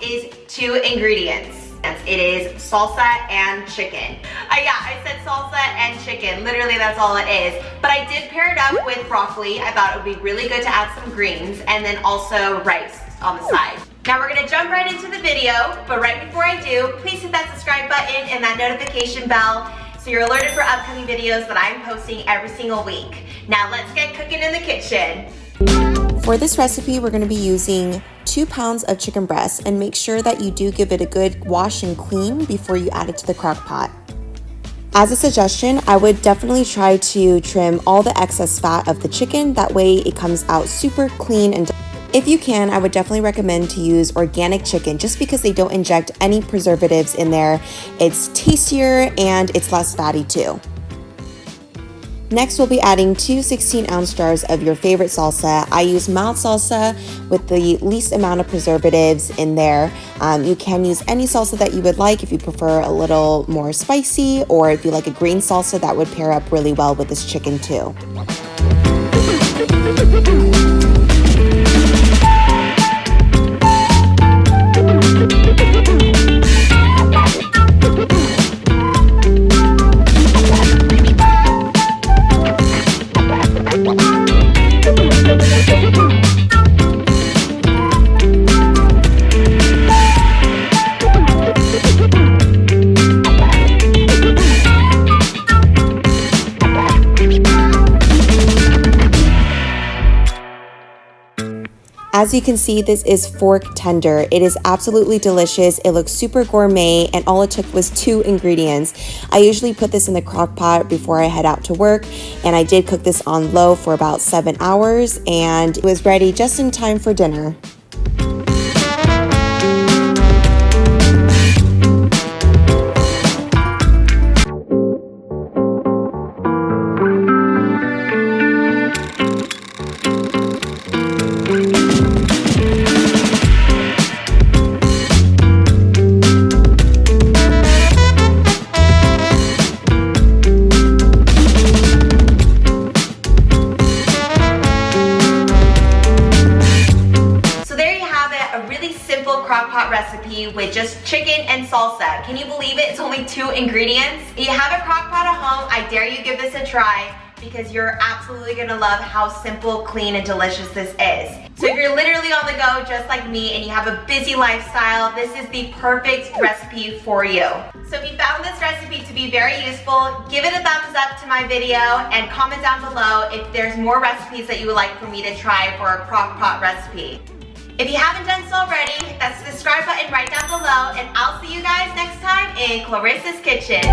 is 2 ingredients. It is salsa and chicken. I said salsa and chicken. Literally, that's all it is. But I did pair it up with broccoli. I thought it would be really good to add some greens and then also rice on the side. Now we're gonna jump right into the video, but right before I do, please hit that subscribe button and that notification bell so you're alerted for upcoming videos that I'm posting every single week. Now let's get cooking in the kitchen. For this recipe, we're going to be using 2 pounds of chicken breast, and make sure that you do give it a good wash and clean before you add it to the crock pot. As a suggestion, I would definitely try to trim all the excess fat of the chicken. That way it comes out super clean, and if you can, I would definitely recommend to use organic chicken just because they don't inject any preservatives in there. It's tastier and it's less fatty too. Next, we'll be adding 2 16-ounce jars of your favorite salsa. I use mild salsa with the least amount of preservatives in there. You can use any salsa that you would like if you prefer a little more spicy, or if you like a green salsa, that would pair up really well with this chicken too. As you can see, this is fork tender. It is absolutely delicious. It looks super gourmet, and all it took was 2 ingredients. I usually put this in the crock pot before I head out to work, and I did cook this on low for about 7 hours, and it was ready just in time for dinner. Crock pot recipe with just chicken and salsa. Can you believe it? It's only 2 ingredients. If you have a crock pot at home, I dare you give this a try because you're absolutely gonna love how simple, clean, and delicious this is. So if you're literally on the go just like me and you have a busy lifestyle, this is the perfect recipe for you. So if you found this recipe to be very useful, give it a thumbs up to my video and comment down below if there's more recipes that you would like for me to try for a crock pot recipe. If you haven't done so already, hit that subscribe button right down below, and I'll see you guys next time in Clarissa's Kitchen.